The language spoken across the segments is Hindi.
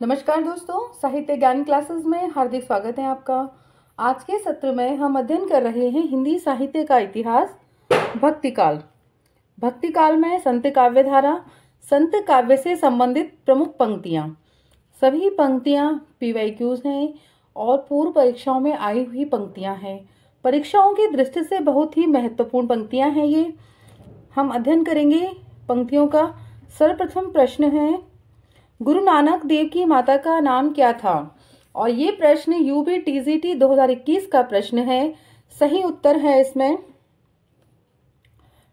नमस्कार दोस्तों, साहित्य ज्ञान क्लासेस में हार्दिक स्वागत है आपका। आज के सत्र में हम अध्ययन कर रहे हैं हिंदी साहित्य का इतिहास, भक्तिकाल। भक्तिकाल में संत काव्य धारा, संत काव्य से संबंधित प्रमुख पंक्तियां। सभी पंक्तियां PYQs हैं और पूर्व परीक्षाओं में आई हुई पंक्तियां हैं। परीक्षाओं की दृष्टि से बहुत ही महत्वपूर्ण पंक्तियां हैं ये। हम अध्ययन करेंगे पंक्तियों का। सर्वप्रथम प्रश्न है, गुरु नानक देव की माता का नाम क्या था? और ये प्रश्न UPTCT 2021 का प्रश्न है। सही उत्तर है इसमें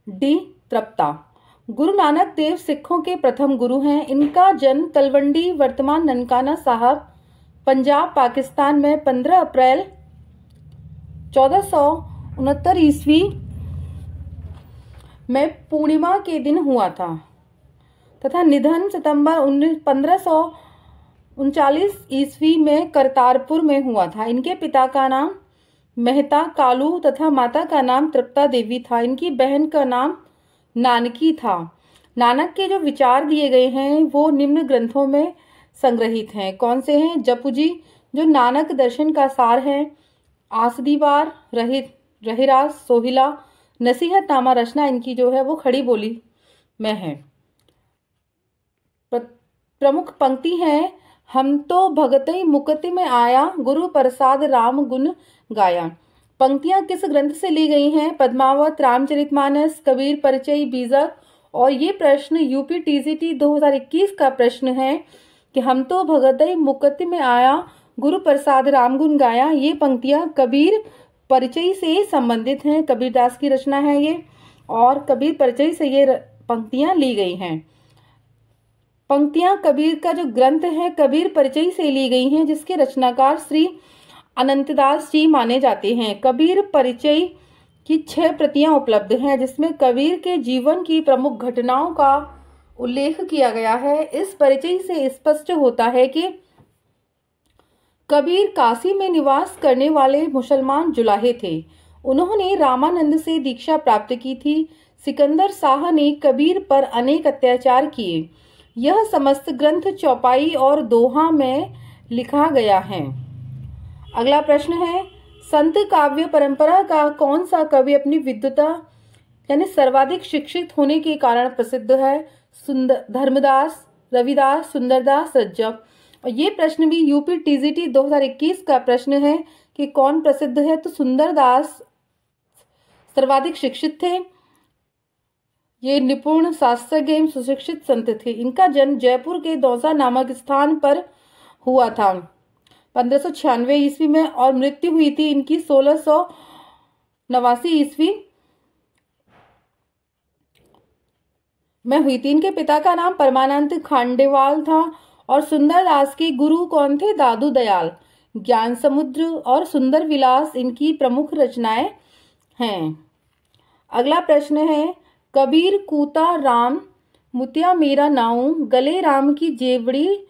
D, तृप्ता। गुरु नानक देव सिखों के प्रथम गुरु हैं। इनका जन्म तलवंडी, वर्तमान ननकाना साहब, पंजाब, पाकिस्तान में 15 अप्रैल 1469 ईस्वी में पूर्णिमा के दिन हुआ था तथा निधन सितंबर 1539 ईस्वी में करतारपुर में हुआ था। इनके पिता का नाम मेहता कालू तथा माता का नाम तृप्ता देवी था। इनकी बहन का नाम नानकी था। नानक के जो विचार दिए गए हैं वो निम्न ग्रंथों में संग्रहित हैं। कौन से हैं? जपुजी, जो नानक दर्शन का सार है, आसदीवार, रहिरास, सोहिला, नसीहतनामा रचना इनकी जो है वो खड़ी बोली में है। प्रमुख पंक्ति है, हम तो भगतई मुक्ति में आया, गुरु प्रसाद राम गुण गाया। पंक्तियां किस ग्रंथ से ली गई हैं? पद्मावत, रामचरितमानस, कबीर परिचय, बीजक। और ये प्रश्न UPTCT 2021 का प्रश्न है कि हम तो भगतई मुक्ति में आया, गुरु प्रसाद राम गुण गाया। ये पंक्तियां कबीर परिचय से संबंधित हैं। कबीरदास की रचना है ये और कबीर परिचय से ये पंक्तियां ली गई हैं। पंक्तियां कबीर का जो ग्रंथ है कबीर परिचय से ली गई हैं, जिसके रचनाकार श्री अनंतदास जी माने जाते हैं। कबीर परिचय की 6 प्रतियां उपलब्ध हैं, जिसमें कबीर के जीवन की प्रमुख घटनाओं का उल्लेख किया गया है। इस परिचय से स्पष्ट होता है कि कबीर काशी में निवास करने वाले मुसलमान जुलाहे थे। उन्होंने रामानंद से दीक्षा प्राप्त की थी। सिकंदर शाह ने कबीर पर अनेक अत्याचार किए। यह समस्त ग्रंथ चौपाई और दोहा में लिखा गया है। अगला प्रश्न है, संत काव्य परंपरा का कौन सा कवि अपनी विद्वता यानी सर्वाधिक शिक्षित होने के कारण प्रसिद्ध है? धर्मदास, रविदास, सुंदरदास, रज्जव। और ये प्रश्न भी UPTCT 2021 का प्रश्न है कि कौन प्रसिद्ध है? तो सुंदरदास सर्वाधिक शिक्षित थे। ये निपुण, शास्त्रज्ञ एवं सुशिक्षित संत थे। इनका जन्म जयपुर के दौसा नामक स्थान पर हुआ था 1596 ईस्वी में और मृत्यु हुई थी इनकी 1689 ईस्वी में हुई थी। इनके पिता का नाम परमानंद खांडेवाल था और सुंदरदास के गुरु कौन थे? दादू दयाल। ज्ञान समुद्र और सुंदर विलास इनकी प्रमुख रचनाएं हैं। अगला प्रश्न है, कबीर कूता राम मुतिया मेरा नाऊं, गले राम की जेवड़ी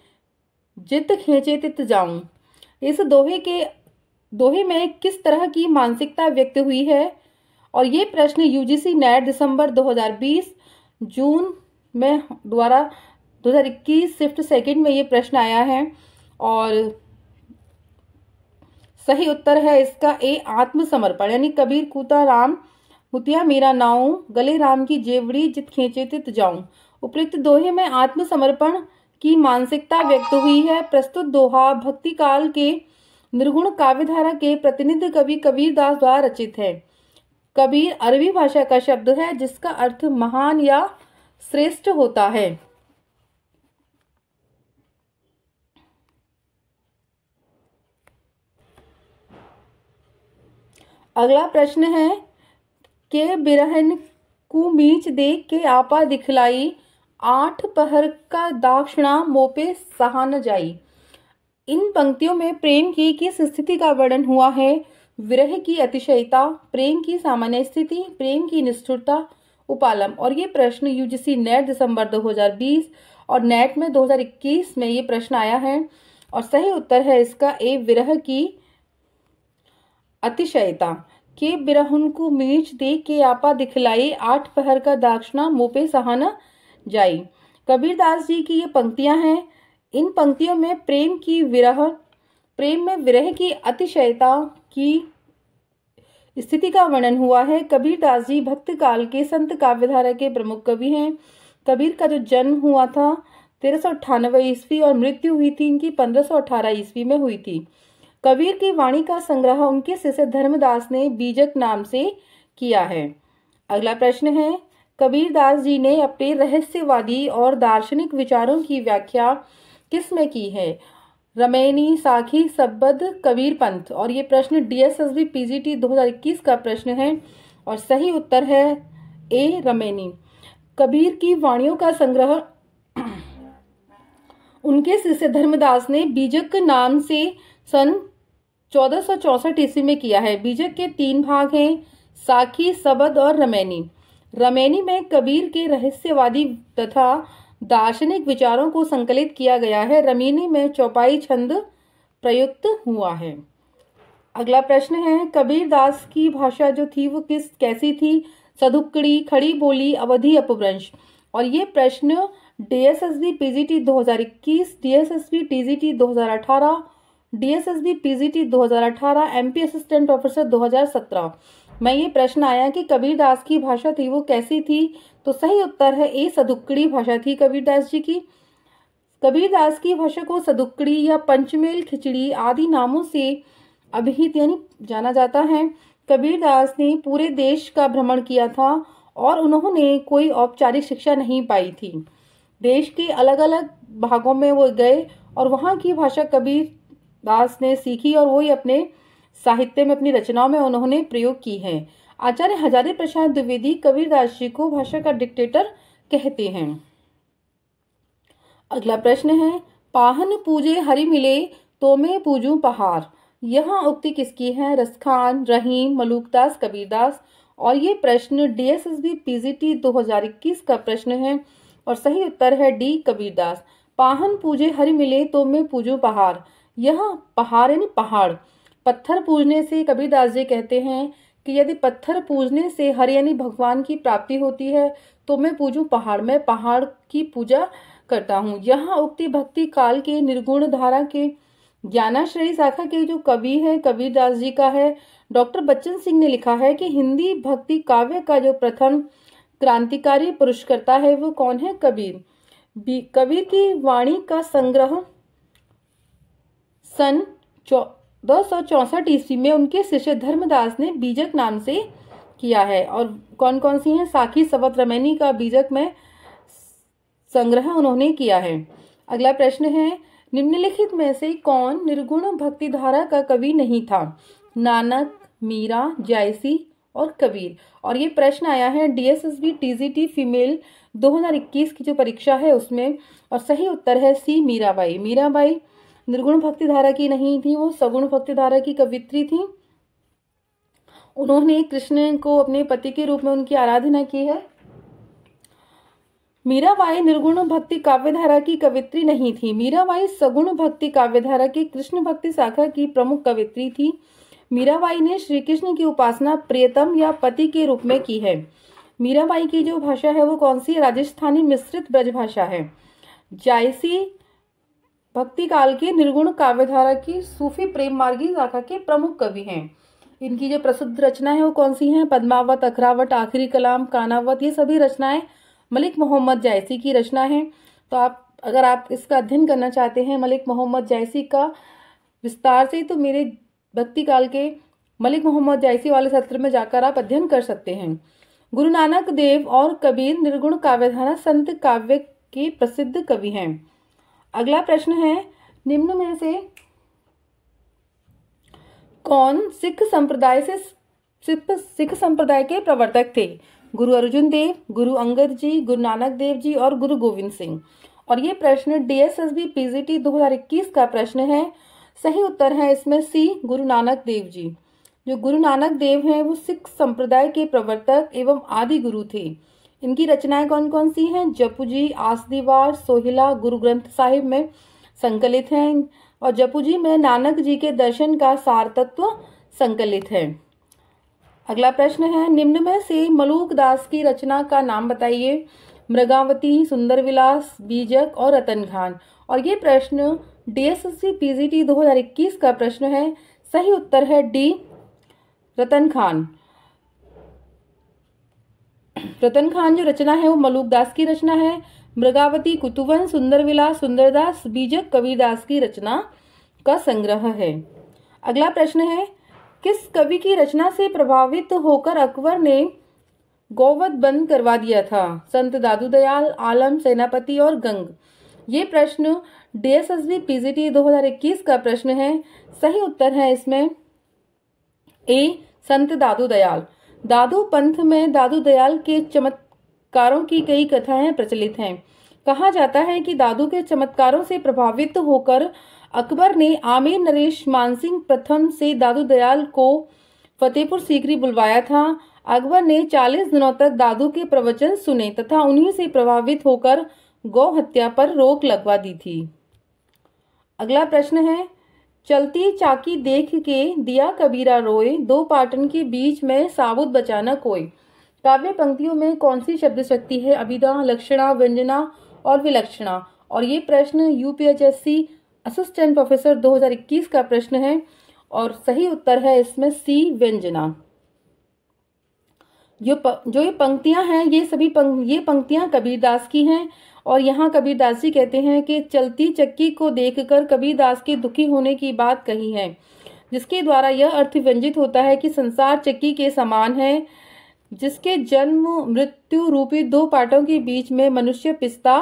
जित खींचे तित जाऊं। इस दोहे में किस तरह की मानसिकता व्यक्त हुई है? और ये प्रश्न UGC नेट दिसंबर 2020 जून में द्वारा 2021 शिफ्ट सेकंड में ये प्रश्न आया है और सही उत्तर है इसका A, आत्मसमर्पण। यानी कबीर कूता राम मुतिया मेरा नाऊं, गले राम की जेवड़ी जित खींचे तित जाऊं। उपयुक्त दोहे में आत्मसमर्पण की मानसिकता व्यक्त हुई है। प्रस्तुत दोहा भक्तिकाल के निर्गुण काव्यधारा के प्रतिनिधि कवि कबीरदास द्वारा रचित है। कबीर अरबी भाषा का शब्द है जिसका अर्थ महान या श्रेष्ठ होता है। अगला प्रश्न है, के बिरहन को मीच देख के आपा दिखलाई, 8 पहर का दाक्षिणा मोपे सहा न जाई। इन पंक्तियों में प्रेम की किस स्थिति का वर्णन हुआ है? विरह की अतिशयता, प्रेम की सामान्य स्थिति, प्रेम की निष्ठुरता, उपालम। और ये प्रश्न UGC नेट दिसंबर 2020 और नेट में 2021 में ये प्रश्न आया है और सही उत्तर है इसका A, विरह की अतिशयता। के बिरहुन को मीच देख के आपा दिखलाई, 8 पहर का दाक्षिणा मुँह पे सहा न जाई। कबीरदास जी की ये पंक्तियां हैं। इन पंक्तियों में प्रेम में विरह की अतिशयता की स्थिति का वर्णन हुआ है। कबीरदास जी भक्त काल के संत काव्यधारा के प्रमुख कवि हैं। कबीर का जो जन्म हुआ था 1398 ईस्वी और मृत्यु हुई थी इनकी 1518 ईस्वी में हुई थी। कबीर की वाणी का संग्रह उनके शिष्य धर्मदास ने बीजक नाम से किया है। अगला प्रश्न है, कबीरदास जी ने अपने रहस्यवादी और दार्शनिक विचारों की व्याख्या किस में की है? रमैनी, साखी, सबद, कबीर पंथ। और ये प्रश्न DSSB PGT 2021 का प्रश्न है और सही उत्तर है ए रमैनी। कबीर की वाणियों का संग्रह उनके शिष्य धर्मदास ने बीजक नाम से सन 1464 ईस्वी में किया है। बीजक के 3 भाग हैं, साखी, सबद और रमैनी। रमैनी में कबीर के रहस्यवादी तथा दार्शनिक विचारों को संकलित किया गया है। रमैनी में चौपाई छंद प्रयुक्त हुआ है। अगला प्रश्न है, कबीरदास की भाषा जो थी वो कैसी थी? सदुक्कड़ी, खड़ी बोली, अवधी अपभ्रंश। और ये प्रश्न DSSB PGT 2021, DSSB TGT 2018, DSSB PGT 2018, MP assistant officer 2017 में ये प्रश्न आया कि कबीरदास की भाषा थी वो कैसी थी? तो सही उत्तर है ए सदुक्कड़ी भाषा थी कबीरदास जी की। कबीरदास की भाषा को सदुक्कड़ी या पंचमेल, खिचड़ी आदि नामों से अभिहित यानी जाना जाता है। कबीरदास ने पूरे देश का भ्रमण किया था और उन्होंने कोई औपचारिक शिक्षा नहीं पाई थी। देश के अलग अलग भागों में वो गए और वहाँ की भाषा कबीरदास ने सीखी और वही अपने साहित्य में, अपनी रचनाओं में उन्होंने प्रयोग की है। आचार्य हजारी प्रसाद द्विवेदी कबीरदास जी को भाषा का डिक्टेटर कहते हैं। अगला प्रश्न है, पाहन पूजे हरि मिले तो मैं पूजूं पहाड़। यह उक्ति किसकी है? रसखान, रहीम, मलूकदास, कबीरदास। और ये प्रश्न DSSB PGT 2021 का प्रश्न है और सही उत्तर है डी कबीरदास। पाहन पूजे हरि मिले तो मैं पूजूं पहाड़। यह पहाड़ यानी पहाड़, पत्थर पूजने से कबीरदास जी कहते हैं कि यदि पत्थर पूजने से हरि यानी भगवान की प्राप्ति होती है तो मैं पूजूं पहाड़, मैं पहाड़ की पूजा करता हूँ। यह उक्ति भक्ति काल के निर्गुण धारा के ज्ञानाश्रयी शाखा के जो कवि है कबीरदास जी का है। डॉक्टर बच्चन सिंह ने लिखा है कि हिंदी भक्ति काव्य का जो प्रथम क्रांतिकारी पुरुषकर्ता है वो कौन है? कबीर। कबीर की वाणी का संग्रह सन 1464 ईस्वी में उनके शिष्य धर्मदास ने बीजक नाम से किया है। और कौन कौन सी हैं? साखी, सबद, रमैनी का बीजक में संग्रह उन्होंने किया है। अगला प्रश्न है, निम्नलिखित में से कौन निर्गुण भक्ति धारा का कवि नहीं था? नानक, मीरा, जायसी और कबीर। और ये प्रश्न आया है DSSB TGT फीमेल 2021 की जो परीक्षा है उसमें और सही उत्तर है सी मीराबाई। मीराबाई निर्गुण भक्ति धारा की नहीं थी, वो सगुण भक्ति धारा की कवित्री थी। उन्होंने कृष्ण को अपने पति के रूप में उनकी आराधना की है। मीराबाई निर्गुण भक्ति काव्यधारा की कवित्री नहीं थी। मीराबाई सगुण भक्ति काव्यधारा की कृष्ण भक्ति शाखा की प्रमुख कवित्री थी। मीराबाई ने श्री कृष्ण की उपासना प्रियतम या पति के रूप में की है। मीराबाई की जो भाषा है वो कौन सी? राजस्थानी मिश्रित ब्रज भाषा है। जायसी भक्ति काल के निर्गुण काव्यधारा की सूफी प्रेम मार्गी शाखा के प्रमुख कवि हैं। इनकी जो प्रसिद्ध रचना है वो कौन सी हैं? पद्मावत, अखरावत, आखिरी कलाम, कानावत। ये सभी रचनाएं मलिक मोहम्मद जायसी की रचना है। तो अगर आप इसका अध्ययन करना चाहते हैं मलिक मोहम्मद जायसी का विस्तार से, तो मेरे भक्ति काल के मलिक मोहम्मद जायसी वाले सत्र में जाकर आप अध्ययन कर सकते हैं। गुरु नानक देव और कबीर निर्गुण काव्यधारा संत काव्य के प्रसिद्ध कवि हैं। अगला प्रश्न है, निम्न में से कौन सिख संप्रदाय के प्रवर्तक थे? गुरु अर्जुन देव, गुरु अंगद जी, गुरु नानक देव जी और गुरु गोविंद सिंह। और ये प्रश्न DSSB PGT 2021 का प्रश्न है। सही उत्तर है इसमें सी गुरु नानक देव जी। जो गुरु नानक देव हैं वो सिख संप्रदाय के प्रवर्तक एवं आदि गुरु थे। इनकी रचनाएं कौन कौन सी हैं? जपू जी, आसदीवार, सोहिला गुरु ग्रंथ साहिब में संकलित हैं और जपू जी में नानक जी के दर्शन का सार तत्व संकलित है। अगला प्रश्न है, निम्न में से मलूक दास की रचना का नाम बताइए। मृगावती, सुंदर विलास, बीजक और रतन खान। और ये प्रश्न DSSC PGT 2021 का प्रश्न है। सही उत्तर है डी, रतन खान। रतन खान जो रचना है वो मलूकदास की रचना है। मृगावती, कुतुवन, सुंदरविलास, सुंदरदास, बीजक कबीरदास की रचना का संग्रह है। अगला प्रश्न है, किस कवि की रचना से प्रभावित होकर अकबर ने गौवध बंद करवा दिया था? संत दादू दयाल, आलम, सेनापति और गंग। ये प्रश्न DSSB PGT 2021 का प्रश्न है। सही उत्तर है इसमें ए, संत दादू दयाल। दादू पंथ में दादू दयाल के चमत्कारों की कई कथाएं प्रचलित हैं। कहा जाता है कि दादू के चमत्कारों से प्रभावित होकर अकबर ने आमेर नरेश मानसिंह प्रथम से दादू दयाल को फतेहपुर सीकरी बुलवाया था। अकबर ने 40 दिनों तक दादू के प्रवचन सुने तथा उन्हीं से प्रभावित होकर गौ हत्या पर रोक लगवा दी थी। अगला प्रश्न है, चलती चाकी देख के दिया कबीरा रोए, दो पाटन के बीच में साबुत बचाना कोई। काव्य पंक्तियों में कौन सी शब्द शक्ति है? अभिधा, लक्षणा, व्यंजना और विलक्षणा। और ये प्रश्न UPHSC असिस्टेंट प्रोफेसर 2021 का प्रश्न है और सही उत्तर है इसमें सी, व्यंजना। जो ये पंक्तियां हैं ये पंक्तियां कबीरदास की हैं और यहाँ कबीरदास जी कहते हैं कि चलती चक्की को देखकर कबीरदास के दुखी होने की बात कही है, जिसके द्वारा यह अर्थ व्यंजित होता है कि संसार चक्की के समान है, जिसके जन्म मृत्यु रूपी दो पाटों के बीच में मनुष्य पिसता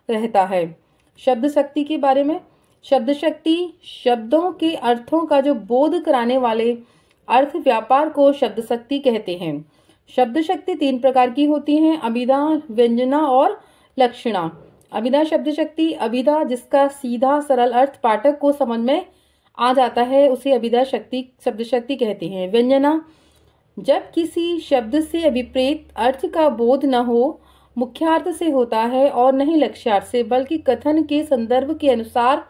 रहता है। शब्द शक्ति के बारे में, शब्द शक्ति शब्दों के अर्थों का जो बोध कराने वाले अर्थ व्यापार को शब्द शक्ति कहते हैं। शब्द शक्ति 3 प्रकार की होती हैं, अभिधा, व्यंजना और लक्षणा। अभिधा शब्द शक्ति, अभिधा जिसका सीधा सरल अर्थ पाठक को समझ में आ जाता है उसे अभिधा शब्द शक्ति कहते हैं। व्यंजना जब किसी शब्द से अभिप्रेत अर्थ का बोध न हो, मुख्यार्थ से होता है और नहीं लक्ष्यार्थ से, बल्कि कथन के संदर्भ के अनुसार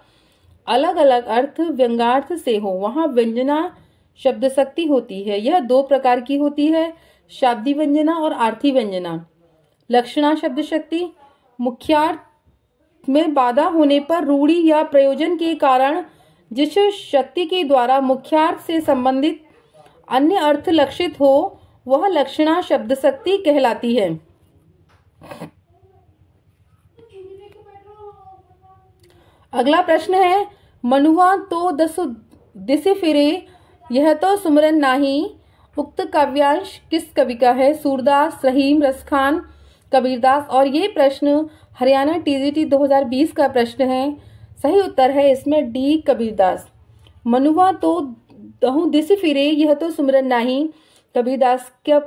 अलग अलग अर्थ व्यंग्यार्थ से हो, वहां व्यंजना शब्द शक्ति होती है। यह 2 प्रकार की होती है, शाब्दी व्यंजना और आर्थी व्यंजना। लक्षणा शब्द शक्ति मुख्यार्थ में बाधा होने पर रूढ़ी या प्रयोजन के कारण जिस शक्ति के द्वारा मुख्यार्थ से संबंधित अन्य अर्थ लक्षित हो वह लक्षणा शब्द शक्ति कहलाती है। अगला प्रश्न है, मनुआ तो दस दिसे फिरे यह तो सुमरन नाही, उक्त काव्यांश किस कवि का है? सूरदास, रहीम, रसखान, कबीरदास। और ये प्रश्न हरियाणा TGT 2020 का प्रश्न है। सही उत्तर है इसमें डी, कबीरदास। मनुआ तो दहु दिस फिरे यह तो सुमरन नाही, कबीरदास का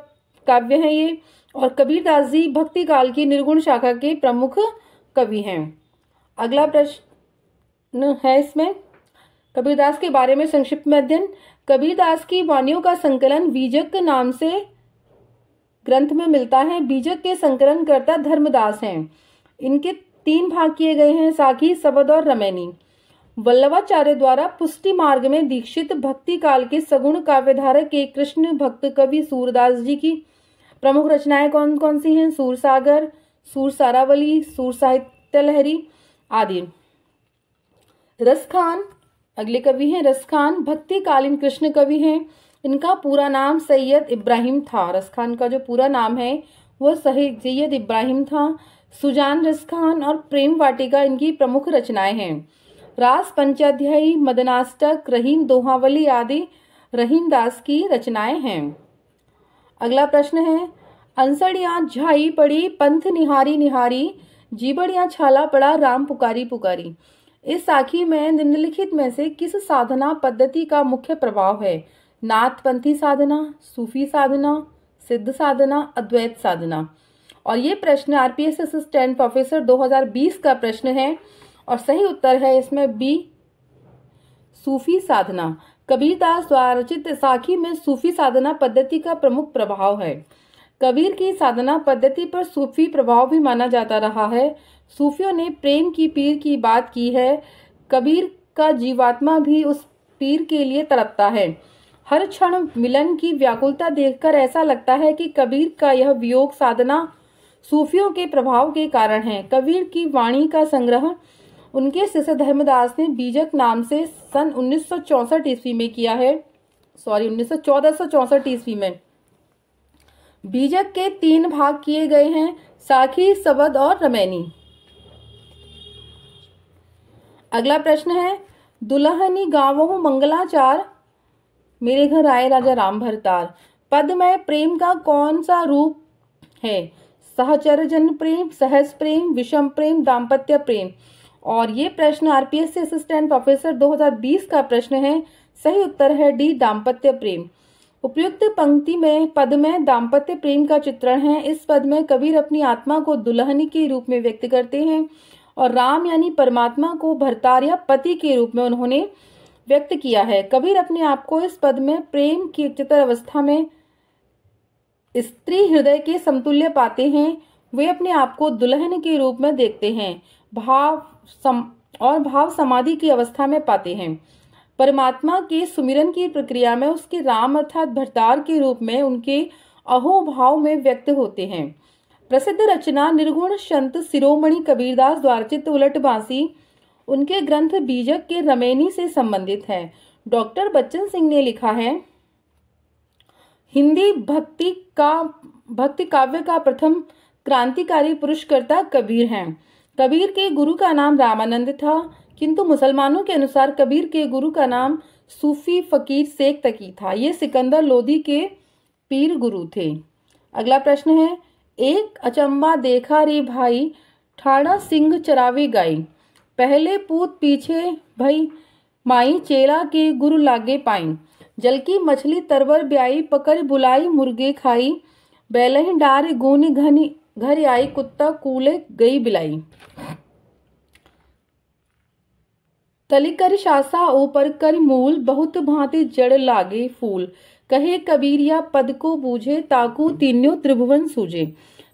काव्य है ये। और कबीरदास जी भक्ति काल की निर्गुण शाखा के प्रमुख कवि हैं। अगला प्रश्न है इसमें कबीरदास के बारे में संक्षिप्त में अध्ययन। कबीरदास की वाणियों का संकलन बीजक नाम से ग्रंथ में मिलता है। बीजक के संकलनकर्ता धर्मदास हैं। इनके 3 भाग किए गए हैं, साखी, सबद और रमैनी। वल्लभाचार्य द्वारा पुष्टि मार्ग में दीक्षित भक्ति काल के सगुण काव्यधारक के कृष्ण भक्त कवि सूरदास जी की प्रमुख रचनाएं कौन कौन सी हैं? सूरसागर, सूर सारावली, सूर साहित्य लहरी आदि। रसखान अगले कवि हैं। रसखान भक्तिकालीन कृष्ण कवि हैं। इनका पूरा नाम सैयद इब्राहिम था। रसखान का जो पूरा नाम है वो सैयद इब्राहिम था। सुजान रसखान और प्रेम वाटिका इनकी प्रमुख रचनाएं हैं। रास पंचाध्यायी, मदनाष्टक, रहीम दोहावली आदि रहीम दास की रचनाएं हैं। अगला प्रश्न है, अंसड़ियां झाई पड़ी पंथ निहारी निहारी, जीबड़ियां छाला पड़ा राम पुकारी पुकारी। इस साखी में निम्नलिखित में से किस साधना पद्धति का मुख्य प्रभाव है? नाथपंथी साधना, सूफी साधना, सिद्ध साधना, अद्वैत साधना। और ये प्रश्न RPS असिस्टेंट प्रोफेसर 2020 का प्रश्न है और सही उत्तर है इसमें बी, सूफी साधना। कबीरदास द्वारा रचित साखी में सूफी साधना पद्धति का प्रमुख प्रभाव है। कबीर की साधना पद्धति पर सूफी प्रभाव भी माना जाता रहा है। सूफियों ने प्रेम की पीर की बात की है। कबीर का जीवात्मा भी उस पीर के लिए तड़पता है। हर क्षण मिलन की व्याकुलता देखकर ऐसा लगता है कि कबीर का यह वियोग साधना सूफियों के प्रभाव के कारण है। कबीर की वाणी का संग्रह उनके शिष्य धर्मदास ने बीजक नाम से सन 1964 ईस्वी में किया है, 1464 ईस्वी में। बीजक के 3 भाग किए गए हैं, साखी, सवद और रमैनी। अगला प्रश्न है, दुल्हनी गावों मंगलाचार, मेरे घर आए राजा राम भरतार पद में प्रेम का कौन सा रूप है? सहचर्यजन प्रेम, सहज प्रेम, विषम प्रेम, दाम्पत्य प्रेम। और ये प्रश्न आरपीएससी असिस्टेंट प्रोफेसर 2020 का प्रश्न है। सही उत्तर है डी, दाम्पत्य प्रेम। उपयुक्त पंक्ति में पद में दाम्पत्य प्रेम का चित्रण है। इस पद में कबीर अपनी आत्मा को दुल्हन के रूप में व्यक्त करते हैं और राम यानी परमात्मा को भरतार या पति के रूप में उन्होंने व्यक्त किया है। कबीर अपने आप को इस पद में प्रेम की उच्चतर अवस्था में स्त्री हृदय के समतुल्य पाते हैं। वे अपने आप को दुल्हन के रूप में देखते हैं, भाव समाधि की अवस्था में पाते हैं। परमात्मा के सुमिरन की प्रक्रिया में उसके राम अर्थात भरतार के रूप में उनके अहोभाव में व्यक्त होते हैं। प्रसिद्ध रचना निर्गुण संत शिरोमणि कबीरदास द्वारचित उलट बांसी उनके ग्रंथ बीजक के रमैनी से संबंधित है। डॉक्टर बच्चन सिंह ने लिखा है, हिंदी भक्ति काव्य का प्रथम क्रांतिकारी पुरुषकर्ता कबीर हैं। कबीर के गुरु का नाम रामानंद था, किंतु मुसलमानों के अनुसार कबीर के गुरु का नाम सूफी फकीर शेख तकी था। ये सिकंदर लोदी के पीर गुरु थे। अगला प्रश्न है, एक अचंबा देखा रे भाई, ठाड़ा सिंह चरावे गाई, पहले पूत पीछे भई माई, चेला के गुरु लागे पाई, जल की मछली तरवर ब्याई, पकड़ बुलाई मुर्गे खाई, बैलही डार गोनी घनी घर आई, कुत्ता कूले गई बिलाई। तली कर शासा ऊपर कर मूल, बहुत भांति जड़ लागे फूल, कहे कबीर या पद को बूझे, ताकू तीन्यों त्रिभुवन सूझे।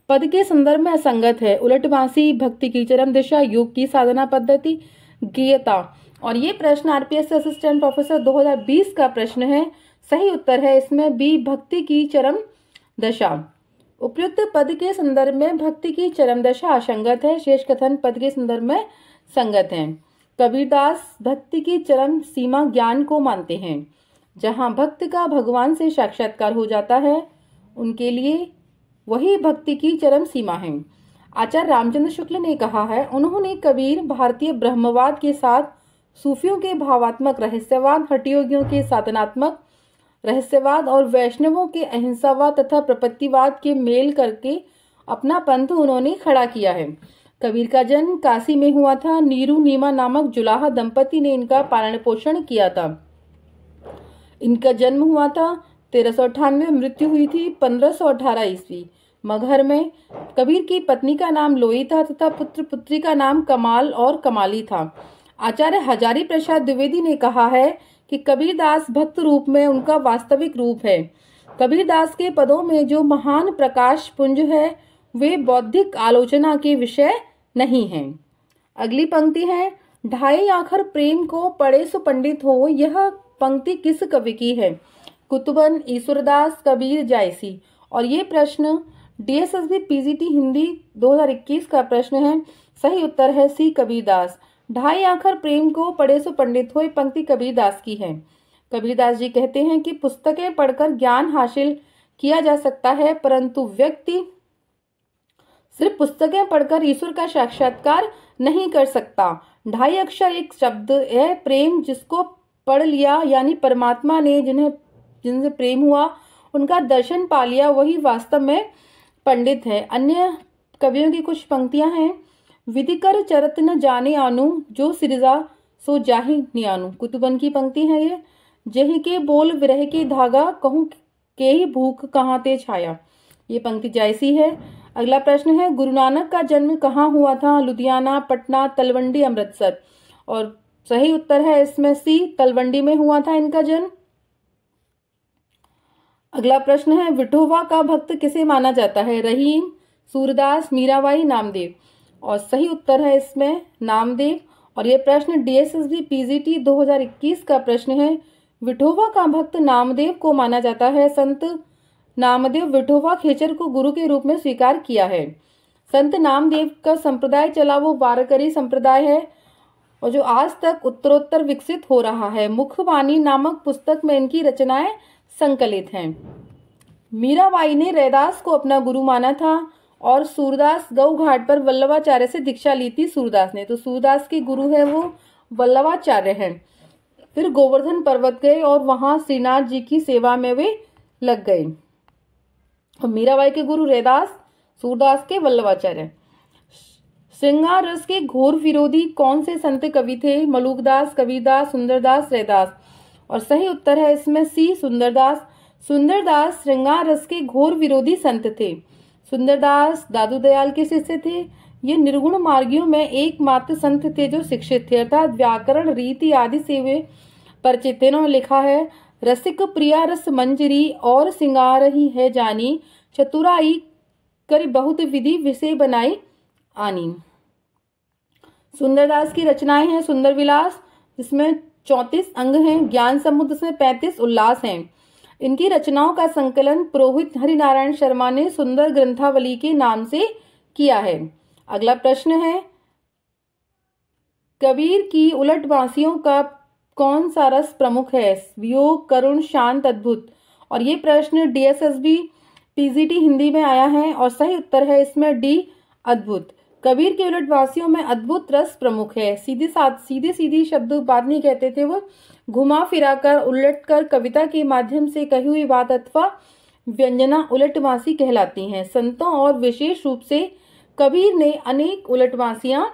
पद के संदर्भ में असंगत है। उलटबांसी भक्ति की चरम दिशा, योग की साधना पद्धति, गेयता। और ये प्रश्न आरपीएस असिस्टेंट प्रोफेसर 2020 का प्रश्न है। सही उत्तर है इसमें बी, भक्ति की चरम दशा। उपयुक्त पद के संदर्भ में भक्ति की चरम दशा असंगत है, शेष कथन पद के संदर्भ में संगत है। कबीरदास भक्ति की चरम सीमा ज्ञान को मानते हैं। जहां भक्त का भगवान से साक्षात्कार हो जाता है उनके लिए वही भक्ति की चरम सीमा है। आचार्य रामचंद्र शुक्ल ने कहा है, उन्होंने कबीर भारतीय ब्रह्मवाद के साथ सूफियों के भावात्मक रहस्यवाद, हठयोगियों के साधनात्मक रहस्यवाद और वैष्णवों के अहिंसावाद तथा प्रपत्तिवाद के मेल करके अपना पंथ उन्होंने खड़ा किया है। कबीर का जन्म काशी में हुआ था। नीरू नीमा नामक जुलाहा दंपति ने इनका पालन पोषण किया था। इनका जन्म हुआ था 1398, मृत्यु हुई थी 1518 ईस्वी मगहर में। कबीर की पत्नी का नाम लोई था तथा पुत्र पुत्री का नाम कमाल और कमाली था। आचार्य हजारी प्रसाद द्विवेदी ने कहा है कि कबीरदास भक्त रूप में उनका वास्तविक रूप है। कबीरदास के पदों में जो महान प्रकाश पुंज है वे बौद्धिक आलोचना के विषय नहीं हैं। अगली पंक्ति है, ढाई आखर प्रेम को पढ़े सो पंडित हो। यह पंक्ति किस कवि की है? कुतुबन, ईश्वरदास, कबीर, जायसी। और ये प्रश्न डीएसएसबी पीजीटी हिंदी 2021 का प्रश्न है। सही उत्तर है सी, कबीरदास। ढाई आखर प्रेम को पढ़े सो पंडित हो, पंक्ति कबीरदास की है। कबीरदास जी कहते हैं कि पुस्तकें पढ़कर ज्ञान हासिल किया जा सकता है, परंतु व्यक्ति सिर्फ पुस्तकें पढ़कर ईश्वर का साक्षात्कार नहीं कर सकता। ढाई अक्षर एक शब्द है प्रेम, जिसको पढ़ लिया यानी परमात्मा ने जिनसे प्रेम हुआ, उनका दर्शन पा लिया, वही वास्तव में पंडित है। अन्य कवियों की कुछ पंक्तियां हैं। विधि कर चरत न जाने आनु, जो सिरजा सो जाहि नियानु। कुतुबन की पंक्ति है ये। जही के बोल विरह के धागा, कहूँ के ही भूख कहाँ ते छाया। ये पंक्ति जायसी है। अगला प्रश्न है, गुरु नानक का जन्म कहाँ हुआ था? लुधियाना, पटना, तलवंडी, अमृतसर। और सही उत्तर है इसमें सी, तलवंडी में हुआ था इनका जन्म। अगला प्रश्न है, विठोबा का भक्त किसे माना जाता है? रहीम, सूरदास, मीराबाई, नामदेव। और सही उत्तर है इसमें नामदेव। और यह प्रश्न डीएसएसबी पीजीटी 2021 का प्रश्न है। विठोबा का भक्त नामदेव को माना जाता है। संत नामदेव विठोबा खेचर को गुरु के रूप में स्वीकार किया है। संत नामदेव का संप्रदाय चला वो वारकरी संप्रदाय है और जो आज तक उत्तरोत्तर विकसित हो रहा है। मुखबानी नामक पुस्तक में इनकी रचनाएं संकलित हैं। मीराबाई ने रैदास को अपना गुरु माना था और सूरदास गौ घाट पर वल्लभाचार्य से दीक्षा ली थी सूरदास ने। तो सूरदास के गुरु है वो वल्लभाचार्य हैं। फिर गोवर्धन पर्वत गए और वहां श्रीनाथ जी की सेवा में वे लग गए। और मीराबाई के गुरु रैदास, सूरदास के वल्लभाचार्य। श्रृंगार रस के घोर विरोधी कौन से संत कवि थे? मलुकदास, कबीरदास, सुंदरदास, रैदास। और सही उत्तर है इसमें सी, सुंदरदास। सुंदरदास श्रृंगार रस के घोर विरोधी संत थे। सुंदरदास दादू दयाल के शिष्य थे। ये निर्गुण मार्गियों में एकमात्र संत थे जो शिक्षित थे, अर्थात व्याकरण, रीति आदि से वे परिचित थे। इन्होंने लिखा है, रसिक प्रिया रस मंजरी और सिंगार ही है जानी, चतुराई कर बहुत विधि विषय बनाई आनी। सुंदरदास की रचनाएं हैं सुंदर विलास, जिसमें 34 अंग हैं, ज्ञान समुद्र में 35 उल्लास हैं। इनकी रचनाओं का संकलन पुरोहित हरिनारायण शर्मा ने सुंदर ग्रंथावली के नाम से किया है। अगला प्रश्न है, कबीर की उलट बांसियों का कौन सा रस प्रमुख है? वियोग, करुण, शांत, अद्भुत। और ये प्रश्न DSSB PGT हिंदी में आया है और सही उत्तर है इसमें डी, अद्भुत। कबीर के उलट बांसियों में अद्भुत रस प्रमुख है। सीधी शब्द बात नहीं कहते थे, वो घुमा फिरा कर, उलट कर कविता के माध्यम से कही हुई बात अथवा व्यंजना उलट बांसी कहलाती हैं। संतों और विशेष रूप से कबीर ने अनेक उलट बांसियां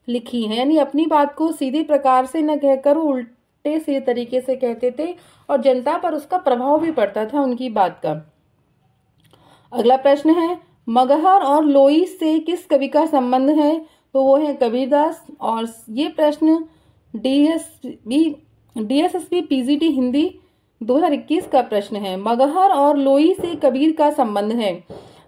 लिखी हैं, यानी अपनी बात को सीधे प्रकार से न कहकर उल्टे से तरीके से कहते थे और जनता पर उसका प्रभाव भी पड़ता था उनकी बात का। अगला प्रश्न है, मगहर और लोई से किस कवि का संबंध है? तो वो है कबीरदास। और ये प्रश्न DSSB PGT हिंदी 2021 का प्रश्न है। मगहर और लोई से कबीर का संबंध है।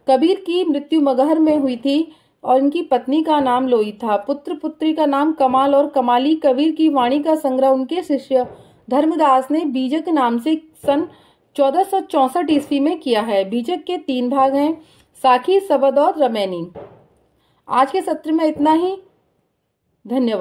कबीर की मृत्यु मगहर में हुई थी और इनकी पत्नी का नाम लोई था। पुत्र पुत्री का नाम कमाल और कमाली। कबीर की वाणी का संग्रह उनके शिष्य धर्मदास ने बीजक नाम से सन 1464 ईस्वी में किया है। बीजक के 3 भाग हैं, साखी, सबद और रमैनी। आज के सत्र में इतना ही। धन्यवाद।